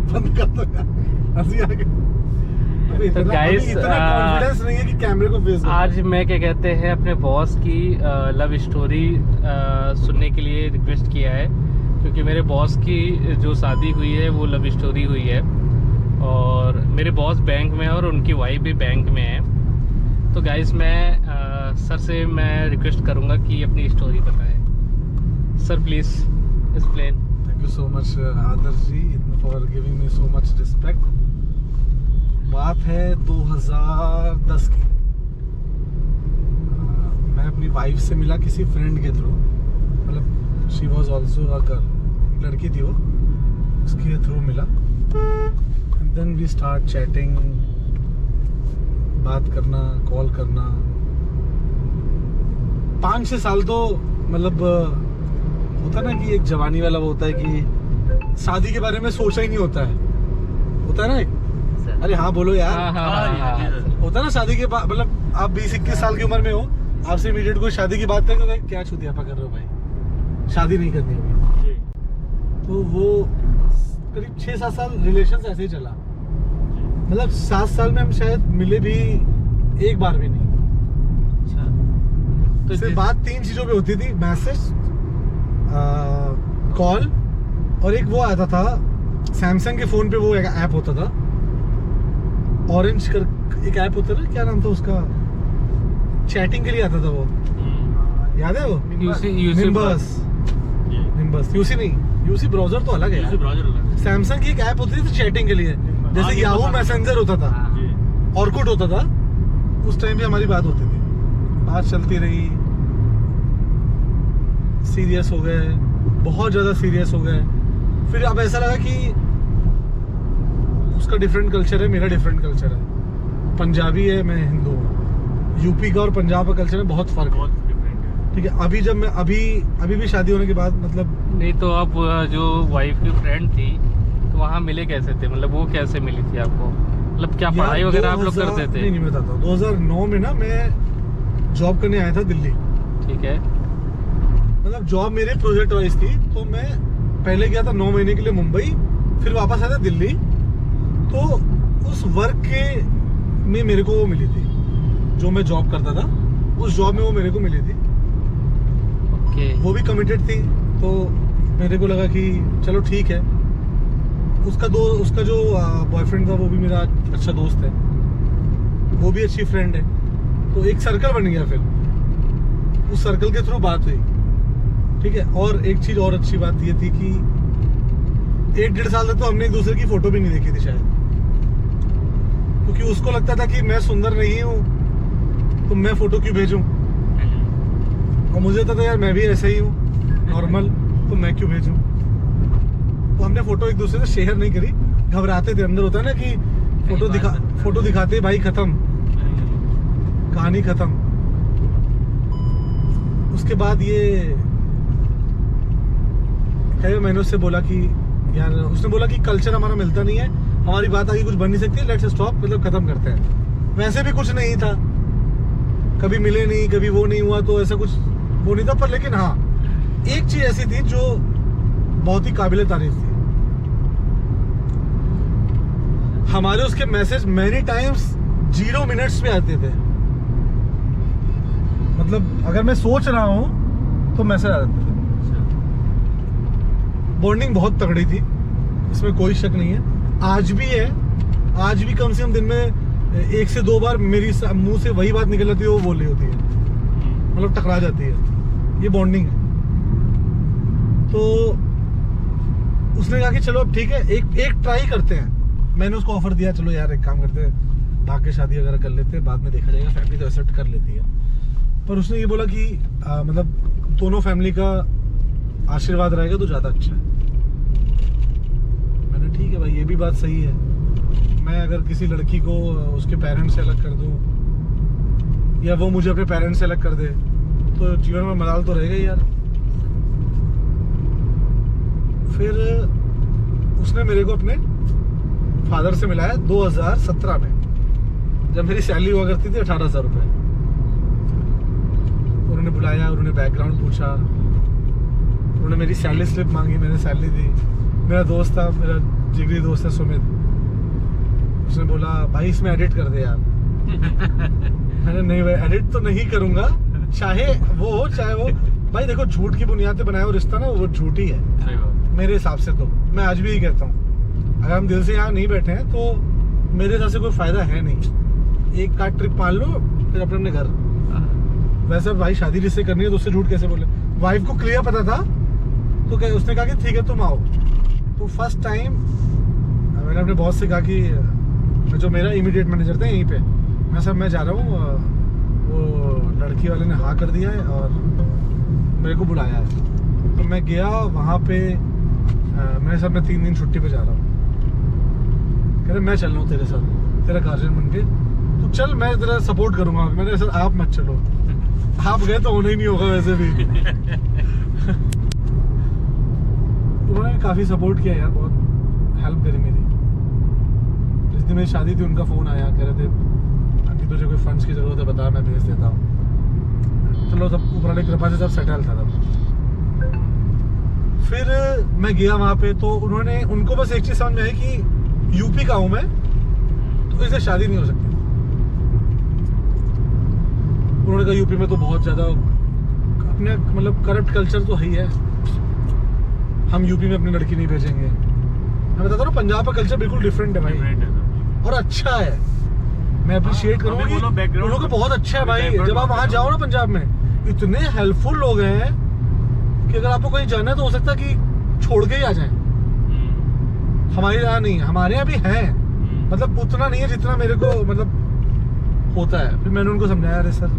बंद कर दो यार, हंसी आ गई। अभी तो इतना guys, कॉन्फिडेंस नहीं है कि कैमरे को फेस आज मैं क्या कहते हैं अपने बॉस की लव स्टोरी सुनने के लिए रिक्वेस्ट किया है, क्योंकि मेरे बॉस की जो शादी हुई है वो लव स्टोरी हुई है, और मेरे बॉस बैंक में है और उनकी वाइफ भी बैंक में है। तो गाइस मैं सर से मैं रिक्वेस्ट करूंगा कि अपनी स्टोरी बताएं। Sir please explain. Thank you so much Adarsh ji for giving me so much respect. बात है 2010 की। मैं अपनी वाइफ से मिला किसी फ्रेंड के थ्रू, मतलब she was also a girl, लड़की थी वो, उसके थ्रू मिला। And then we start chatting, बात करना, कॉल करना। 5-6 साल तो मतलब होता ना कि एक जवानी वाला वो होता है कि शादी के बारे में सोचा ही नहीं होता है ना एक, अरे हाँ बोलो यार। होता है ना शादी के बाद, मतलब आप 20-21 साल की उम्र में हो, आपसे इमीडिएट कोई शादी की बात करें तो क्या छुतियापा कर रहे हो भाई, शादी नहीं करनी होगी। तो वो करीब 6-7 साल रिलेशन ऐसे ही चला, मतलब 7 साल में हम शायद मिले भी एक बार भी नहीं। तो सिर्फ बात 3 चीजों पे होती थी, मैसेज, कॉल, और एक वो आता था सैमसंग के फोन पे, वो एक ऐप होता था ऑरेंज कर, एक ऐप होता था, क्या नाम था उसका, चैटिंग के लिए आता था वो, याद है वो? निम्बस। यूसी नहीं, यूसी ब्राउजर तो अलग है। सैमसंग की एक ऐप होती थी चैटिंग के लिए, जैसे याहू मैसेंजर होता था, ऑर्कुट होता था, उस टाइम पे हमारी बात होती थी, बात चलती रही, सीरियस हो गए, बहुत ज्यादा सीरियस हो गए। फिर अब ऐसा लगा कि उसका डिफरेंट कल्चर है, मेरा डिफरेंट कल्चर है, पंजाबी है, मैं हिंदू हूँ। यूपी का और पंजाब का कल्चर में बहुत फर्क है, ठीक है। अभी जब मैं अभी भी शादी होने के बाद, मतलब नहीं तो आप जो वाइफ की फ्रेंड थी तो वहाँ मिले कैसे थे, मतलब वो कैसे मिली थी आपको, मतलब क्या पढ़ाई वगैरह आप लोग करते थे? नहीं बताता हूँ। 2009 में ना मैं जॉब करने आया था दिल्ली, ठीक है। मतलब जॉब मेरे प्रोजेक्ट वाइज थी, तो मैं पहले गया था 9 महीने के लिए मुंबई, फिर वापस आया था दिल्ली। तो उस वर्क के में मेरे को वो मिली थी, जो मैं जॉब करता था उस जॉब में वो मेरे को मिली थी। ओके। वो भी कमिटेड थी, तो मेरे को लगा कि चलो ठीक है। उसका जो बॉयफ्रेंड था वो भी मेरा अच्छा दोस्त है, वो भी अच्छी फ्रेंड है, तो एक सर्कल बन गया। फिर उस सर्कल के थ्रू बात हुई, ठीक है। और एक चीज और अच्छी बात ये थी कि 1-1.5 साल तक तो हमने एक दूसरे की फोटो भी नहीं देखी थी शायद, क्योंकि उसको लगता था कि मैं सुंदर नहीं हूँ तो मैं फोटो क्यों भेजूं, और मुझे लगता था यार मैं भी ऐसा ही हूँ नॉर्मल, तो मैं क्यों भेजूं। तो हमने फोटो एक दूसरे से शेयर नहीं करी, घबराते थे, अंदर होता है ना कि फोटो दिखाते भाई खत्म, कहानी खत्म। उसके बाद ये मैंने उससे बोला कि यार, उसने बोला कि कल्चर हमारा मिलता नहीं है, हमारी बात आगे कुछ बन नहीं सकती, लेट्स स्टॉप, मतलब खत्म करते हैं। वैसे भी कुछ नहीं था, कभी मिले नहीं, कभी वो नहीं हुआ, तो ऐसा कुछ वो नहीं था। पर लेकिन हाँ, एक चीज ऐसी थी जो बहुत ही काबिले तारीफ थी, हमारे उसके मैसेज मैनी टाइम्स 0 मिनट्स पे आते थे। मतलब अगर मैं सोच रहा हूँ तो मैसेज आ जाते थे। बॉन्डिंग बहुत तगड़ी थी, इसमें कोई शक नहीं है। आज भी है, आज भी कम से कम दिन में 1 से 2 बार मेरी मुंह से वही बात निकल जाती है, वो बोल रही होती है, मतलब टकरा जाती है। ये बॉन्डिंग है। तो उसने कहा कि चलो अब ठीक है, एक ट्राई करते हैं। मैंने उसको ऑफर दिया, चलो यार एक काम करते हैं, भाग के शादी वगैरह कर लेते हैं, बाद में देखा जाएगा, फैमिली तो एक्सेप्ट कर लेती है। पर उसने ये बोला कि मतलब दोनों फैमिली का आशीर्वाद रहेगा तो ज़्यादा अच्छा है। मैंने ठीक है भाई, ये भी बात सही है। मैं अगर किसी लड़की को उसके पेरेंट्स से अलग कर दूं, या वो मुझे अपने पेरेंट्स से अलग कर दे, तो जीवन में मलाल तो रहेगा ही यार। फिर उसने मेरे को अपने फादर से मिलाया 2017 में, जब मेरी सैलरी हुआ करती थी 18,000 रुपये। उन्होंने बुलाया, उन्होंने बैकग्राउंड पूछा, उन्होंने मेरी सैलरी स्लिप मांगी, मैंने सैलरी दी। मेरा दोस्त था, मेरा जिगरी दोस्त है सुमित, उसने बोला भाई इसमें एडिट कर दे यार। मैंने नहीं भाई एडिट तो नहीं करूंगा, चाहे वो हो चाहे वो। भाई देखो झूठ की बुनियाद पे बनाया हुआ रिश्ता ना वो झूठ ही है सही बात। मेरे हिसाब से। तो मैं आज भी यही कहता हूँ, अगर हम दिल से यहाँ नहीं बैठे हैं तो मेरे हिसाब से कोई फायदा है नहीं। एक का ट्रिप मान लो फिर अपने अपने घर। वैसे भाई शादी जिससे करनी है तो उससे झूठ कैसे बोले। वाइफ को क्लियर पता था तो उसने कहा कि ठीक है तुम आओ। तो फर्स्ट टाइम मैंने अपने बॉस से कहा कि जो मेरा इमीडिएट मैनेजर था यहीं पे, मैं जा रहा हूँ। वो लड़की वाले ने हाँ कर दिया है और मेरे को बुलाया है। तो मैं गया वहाँ पे, मैं 3 दिन छुट्टी पे जा रहा हूँ। कह रहे मैं चल रहा हूँ तेरे साथ, तेरा गार्जियन बन के तू चल, मैं तेरा सपोर्ट करूँगा। मैंने सर आप मत चलो, आप गए तो होना ही नहीं होगा वैसे भी। उन्होंने काफ़ी सपोर्ट किया यार, बहुत हेल्प करी मेरी। जिस दिन मेरी शादी थी उनका फ़ोन आया, कह रहे थे कि तुझे कोई फंड्स की ज़रूरत है बता, मैं भेज देता हूँ। चलो सब ऊपर वाली कृपा से सब सेटल था तब। फिर मैं गया वहाँ पे तो उनको बस एक चीज़ समझ में आई कि यूपी का हूँ मैं तो इससे शादी नहीं हो सकती। उन्होंने कहा यूपी में तो बहुत ज़्यादा अपने मतलब करप्ट कल्चर तो है ही है, हम यूपी में अपनी लड़की नहीं भेजेंगे। मैं बताता हूँ पंजाब का कल्चर बिल्कुल डिफरेंट है भाई, और अच्छा है। मैं अप्रिशिएट करूँगा कि उन लोगों को बहुत अच्छा है भाई। जब आप वहाँ जाओ ना पंजाब में, इतने हेल्पफुल लोग हैं कि अगर आपको कहीं जाना है तो हो सकता है कि छोड़ के ही आ जाएं। हमारे यहाँ नहीं, हमारे यहाँ भी हैं, मतलब उतना नहीं है जितना मेरे को मतलब होता है। फिर मैंने उनको समझाया अरे सर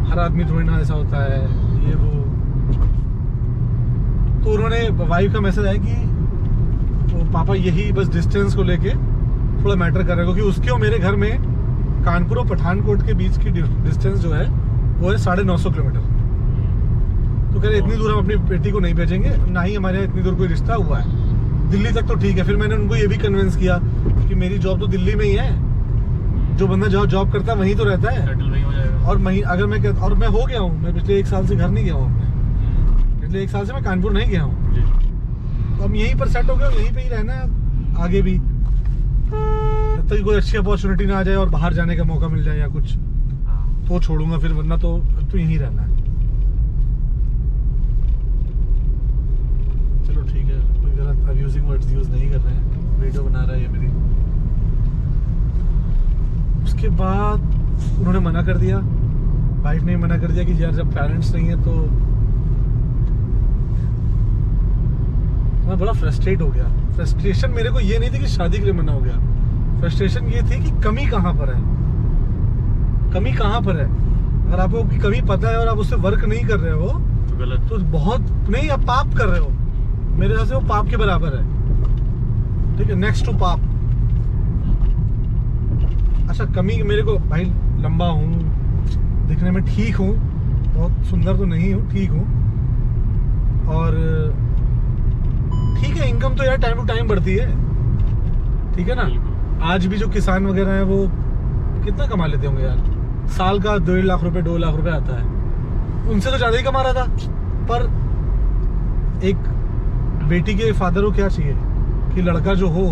हर आदमी थोड़ी ना ऐसा होता है ये वो। तो उन्होंने वाइफ का मैसेज आया कि तो पापा यही बस डिस्टेंस को लेके थोड़ा मैटर कर रहा है, क्योंकि उसके और मेरे घर में कानपुर और पठानकोट के बीच की डिस्टेंस जो है वो है 950 किलोमीटर। तो कह रहे इतनी दूर हम अपनी बेटी को नहीं भेजेंगे, ना ही हमारे यहाँ इतनी दूर कोई रिश्ता हुआ है। दिल्ली तक तो ठीक है। फिर मैंने उनको ये भी कन्विंस किया कि मेरी जॉब तो दिल्ली में ही है, जो बंदा जॉब करता है वहीं तो रहता है। और अगर मैं हो गया हूँ, मैं पिछले 1 साल से घर नहीं गया हूँ अपने, पिछले 1 साल से मैं कानपुर नहीं गया हूँ। तो हम यहीं पर सेट हो गए, यहीं पे ही रहना है आगे भी, जब तक कोई अच्छी अपॉर्चुनिटी ना आ जाए और बाहर जाने का मौका मिल जाए या कुछ तो छोड़ूंगा फिर, वरना तो यहीं रहना है। चलो ठीक है, कोई गलत अब्यूजिंग वर्ड्स यूज नहीं कर रहे हैं, वीडियो बना रहा है ये मेरी। उसके बाद उन्होंने मना कर दिया, वाइफ ने मना कर दिया कि यार जब पेरेंट्स नहीं है तो मैं बड़ा फ्रस्ट्रेट हो गया। फ्रस्ट्रेशन मेरे को ये नहीं थी कि शादी के लिए मना हो गया, फ्रस्ट्रेशन ये थी कि कमी कहाँ पर है, कमी कहाँ पर है। अगर आपको की कमी पता है और आप उससे वर्क नहीं कर रहे हो तो गलत, तो बहुत नहीं, आप पाप कर रहे हो। मेरे हिसाब से वो पाप के बराबर है, ठीक है, नेक्स्ट टू पाप। अच्छा कमी मेरे को भाई, लंबा हूँ, दिखने में ठीक हूँ, बहुत सुंदर तो नहीं हूँ, ठीक हूँ, और ठीक है इनकम तो यार टाइम टू टाइम बढ़ती है, ठीक है ना। आज भी जो किसान वगैरह हैं वो कितना कमा लेते होंगे यार, साल का 1.5 लाख रुपए 2 लाख रुपए आता है, उनसे तो ज्यादा ही कमा रहा था। पर एक बेटी के फादर को क्या चाहिए कि लड़का जो हो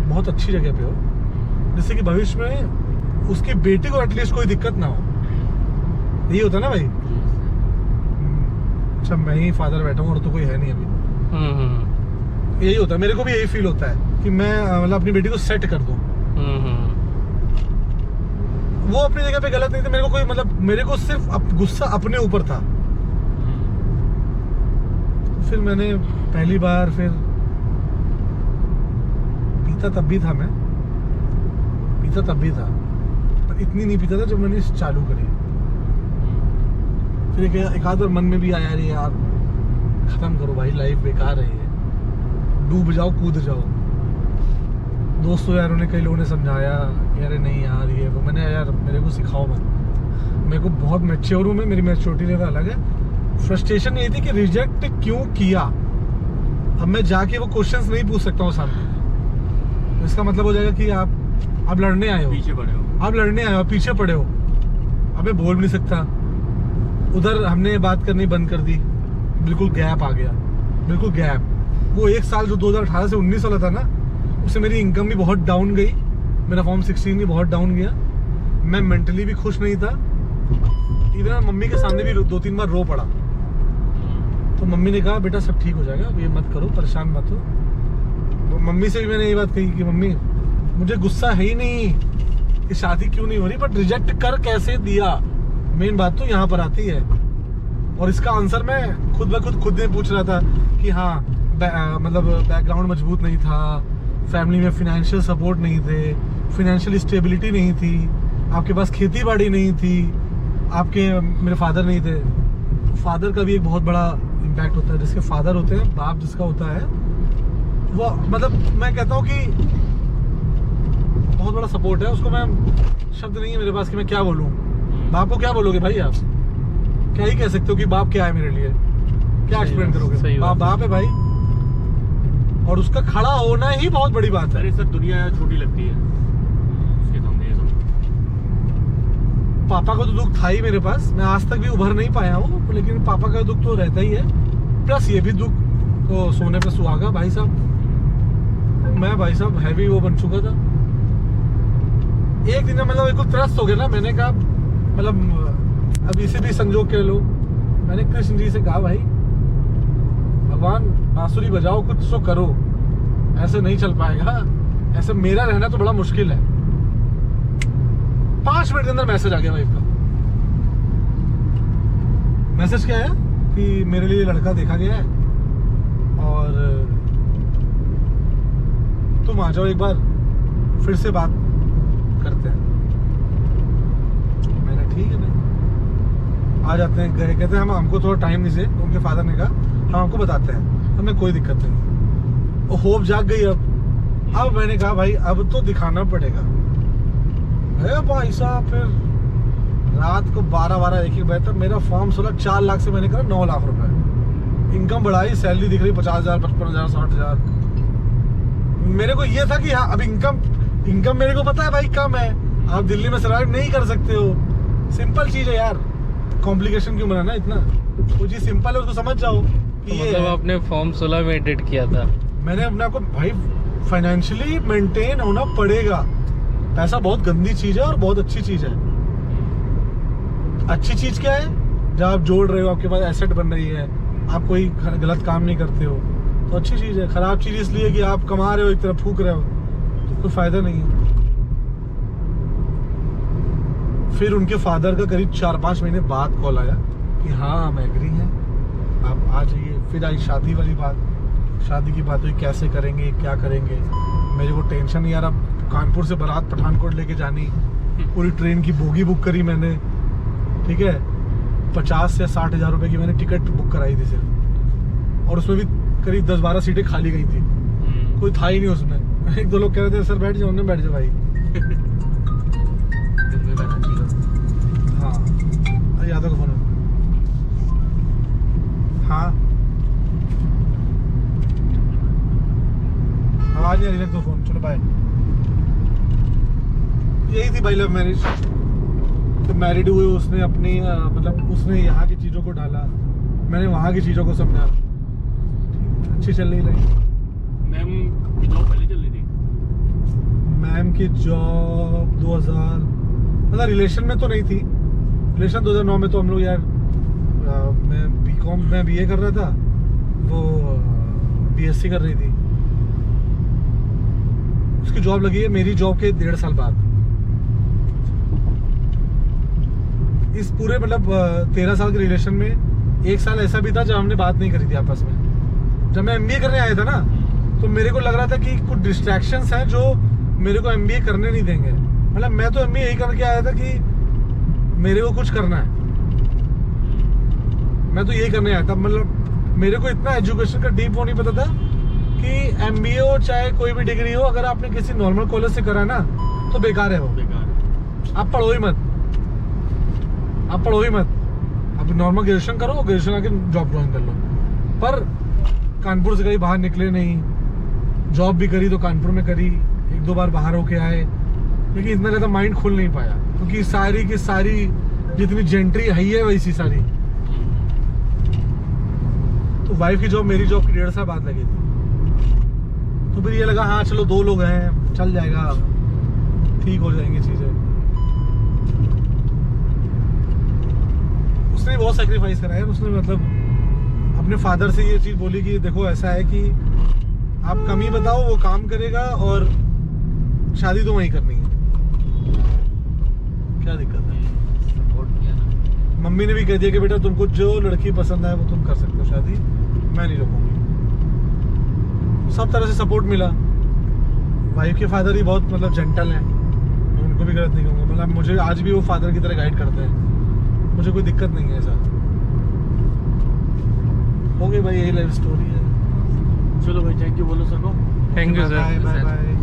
बहुत अच्छी जगह पे हो, जिससे कि भविष्य में उसकी बेटी को एटलीस्ट कोई दिक्कत ना हो। यही होता ना भाई। अच्छा मैं ही फादर बैठा हूँ और तो कोई है नहीं अभी। यही होता है, मेरे को भी यही फील होता है कि मैं मतलब अपनी बेटी को सेट कर दूं। वो अपनी जगह पे गलत नहीं थे, मेरे को कोई मतलब मेरे को सिर्फ गुस्सा अपने ऊपर था। फिर मैंने पहली बार फिर पीता तब भी था, मैं पीता तब भी था, पर इतनी नहीं पीता था जब मैंने चालू करी। फिर एक आध बार मन में भी आया अरे यार खत्म करो भाई, लाइफ बेकार है, डूब जाओ कूद जाओ। दोस्तों यारों ने, कई लोगों ने समझाया कि अरे नहीं यार ये वो, मैंने यार मेरे को सिखाओ मत, मेरे को बहुत मैच्योर हूँ मैं, मेरी मैच्योरिटी लेवल अलग है। फ्रस्ट्रेशन ये थी कि रिजेक्ट क्यों किया। अब मैं जाके वो क्वेश्चंस नहीं पूछ सकता हूँ सामने, इसका मतलब हो जाएगा कि आप लड़ने आए हो, पीछे पड़े हो, आप लड़ने आए हो, पीछे पड़े हो। अब मैं बोल भी नहीं सकता। उधर हमने बात करनी बंद कर दी, बिल्कुल गैप आ गया, बिल्कुल गैप। वो एक साल जो 2018 से 19 वाला था ना, उससे मेरी इनकम भी बहुत डाउन गई, मेरा फॉर्म 16 भी बहुत डाउन गया, मैं मेंटली भी खुश नहीं था। इवन मम्मी के सामने भी 2-3 बार रो पड़ा। तो मम्मी ने कहा बेटा सब ठीक हो जाएगा, ये मत करो, परेशान मत हो। मम्मी से भी मैंने ये बात कही कि मम्मी मुझे गुस्सा है ही नहीं कि शादी क्यों नहीं हो रही, बट रिजेक्ट कर कैसे दिया, मेन बात तो यहाँ पर आती है। और इसका आंसर मैं खुद में पूछ रहा था कि हाँ मतलब बैकग्राउंड मजबूत नहीं था, फैमिली में फिनेंशियल सपोर्ट नहीं थे, फिनेंशियल स्टेबिलिटी नहीं थी, आपके पास खेती बाड़ी नहीं थी, आपके मेरे फादर नहीं थे। फादर का भी एक बहुत बड़ा इम्पैक्ट होता है, जिसके फादर होते हैं, बाप जिसका होता है, वो मतलब मैं कहता हूँ कि बहुत बड़ा सपोर्ट है। उसको मैं शब्द नहीं है मेरे पास कि मैं क्या बोलूँ। बाप को क्या बोलोगे भाई, आप क्या ही कह सकते हो कि बाप क्या है मेरे लिए, क्या एक्सप्लेन करोगे। बाप है भाई, और उसका खड़ा होना ही बहुत बड़ी बात है। अरे सर दुनिया छोटी लगती है उसके सामने ये सब। पापा का तो दुख था ही मेरे पास, मैं आज तक भी उभर नहीं पाया हूँ, लेकिन पापा का दुख तो रहता ही है। प्लस ये भी दुख तो सोने पे सुहागा भाई साहब। मैं भाई साहब हैवी वो बन चुका था। एक दिन मतलब बिल्कुल त्रस्त हो गया ना, मैंने कहा मतलब अब इसे भी संजोग कह लो, मैंने कृष्ण जी से कहा भाई भगवान बांसुरी बजाओ, कुछ तो करो, ऐसे नहीं चल पाएगा, ऐसे मेरा रहना तो बड़ा मुश्किल है। 5 मिनट के अंदर मैसेज आ गया वाइफ का। मैसेज क्या है कि मेरे लिए लड़का देखा गया है और तुम आ जाओ, एक बार फिर से बात करते हैं। मैंने ठीक है भाई, आ जाते हैं। गए, कहते हैं हमको थोड़ा टाइम दीजिए। उनके फादर ने कहा हम आपको बताते हैं, हमें कोई दिक्कत नहीं। वो होप जाग गई। अब मैंने कहा भाई अब तो दिखाना पड़ेगा। अरे भाई साहब फिर रात को 12 एक बजे तक मेरा फॉर्म 4 लाख से मैंने करा 9 लाख रुपए। इनकम बढ़ाई, सैलरी दिख रही 50,000, 55,000, 60,000। मेरे को ये था कि हाँ अब इनकम मेरे को पता है भाई कम है, आप दिल्ली में सर्वाइव नहीं कर सकते हो। सिंपल चीज है यार, कॉम्प्लिकेशन क्यों बनाना इतना। वो चीज सिंपल है, उसको समझ जाओ कि ये मतलब आपने फॉर्म 16 में एडिट किया था। मैंने अपने आपको भाई फाइनेंशियली मेंटेन होना पड़ेगा। पैसा बहुत गंदी चीज है और बहुत अच्छी चीज है। अच्छी चीज क्या है, जब आप जोड़ रहे हो, आपके पास एसेट बन रही है, आप कोई गलत काम नहीं करते हो, तो अच्छी चीज है। खराब चीज इसलिए कि आप कमा रहे हो, एक तरफ फूक रहे हो, तो कोई फायदा नहीं है। फिर उनके फादर का करीब 4-5 महीने बाद कॉल आया कि हाँ हम एग्री हैं, आप आ जाइए। फिर आई शादी वाली बात, शादी की बात हुई, कैसे करेंगे, क्या करेंगे। मेरे को टेंशन यार, अब कानपुर से बारात पठानकोट लेके जानी, पूरी ट्रेन की बोगी बुक करी मैंने, ठीक है। 50 से 60 हज़ार रुपए की मैंने टिकट बुक कराई थी सिर्फ, और उसमें भी करीब 10-12 सीटें खाली गई थी, कोई था ही नहीं उसमें। 1-2 लोग कह रहे थे सर बैठ जाओ, बैठ जाओ भाई। हाँ यादव का फोन। हाँ आवाज नहीं आ रही, रख दो फोन, चलो बाय। यही थी भाई लव मैरिज। तो मैरिड हुए, उसने अपनी मतलब उसने यहाँ की चीज़ों को डाला, मैंने वहाँ की चीज़ों को समझा। अच्छी चल रही लाइफ। मैम की जॉब पहले चल रही थी? मैम की जॉब 2000 मतलब रिलेशन में तो नहीं थी। रिलेशन 2009 में तो हम लोग यार मैं बीकॉम में बीए कर रहा था, वो बीएससी कर रही थी। उसकी जॉब लगी है मेरी जॉब के 1.5 साल बाद। इस पूरे मतलब 13 साल के रिलेशन में 1 साल ऐसा भी था जब हमने बात नहीं करी थी आपस में। जब मैं एमबीए करने आया था ना, तो मेरे को लग रहा था कि कुछ डिस्ट्रैक्शंस हैं जो मेरे को एमबीए करने नहीं देंगे। मतलब मैं तो एमबीए यही करके आया था कि मेरे को कुछ करना है, मैं तो यही करने आया था। मतलब मेरे को इतना एजुकेशन का डीप वो नहीं पता था कि एमबीए हो चाहे कोई भी डिग्री हो, अगर आपने किसी नॉर्मल कॉलेज से करा ना तो बेकार है वो। बेकार, आप पढ़ो ही मत, आप पढ़ो ही मत। आप नॉर्मल ग्रेजुएशन करो, ग्रेजुएशन आके जॉब ज्वाइन कर लो। पर कानपुर से कहीं बाहर निकले नहीं, जॉब भी करी तो कानपुर में करी, 1-2 बार बाहर होके आए, लेकिन इतना ज़्यादा माइंड खुल नहीं पाया क्योंकि सारी की सारी जितनी जेंट्री है वैसी सारी। तो वाइफ की जॉब मेरी जॉब की 1.5 साल बाद लगी थी। तो फिर ये लगा हाँ चलो 2 लोग हैं, चल जाएगा, ठीक हो जाएंगी चीज़ें। उसने बहुत सेक्रीफाइस करा है, उसने मतलब अपने फादर से ये चीज़ बोली कि देखो ऐसा है कि आप कम ही बताओ, वो काम करेगा और शादी तो वहीं करनी है, क्या दिक्कत है। सपोर्ट किया ना। मम्मी ने भी कह दिया कि बेटा तुमको जो लड़की पसंद है वो तुम कर सकते हो शादी, मैं नहीं रोकूंगी। सब तरह से सपोर्ट मिला। वाइफ के फादर ही बहुत मतलब जेंटल हैं, मैं उनको भी गलत नहीं कहूँगा, मतलब मुझे आज भी वो फादर की तरह गाइड करते हैं, मुझे कोई दिक्कत नहीं है ऐसा। हो गई भाई, यही लाइफ स्टोरी है। चलो भाई, थैंक यू बोलो सर को। Thank you sir. Bye bye bye.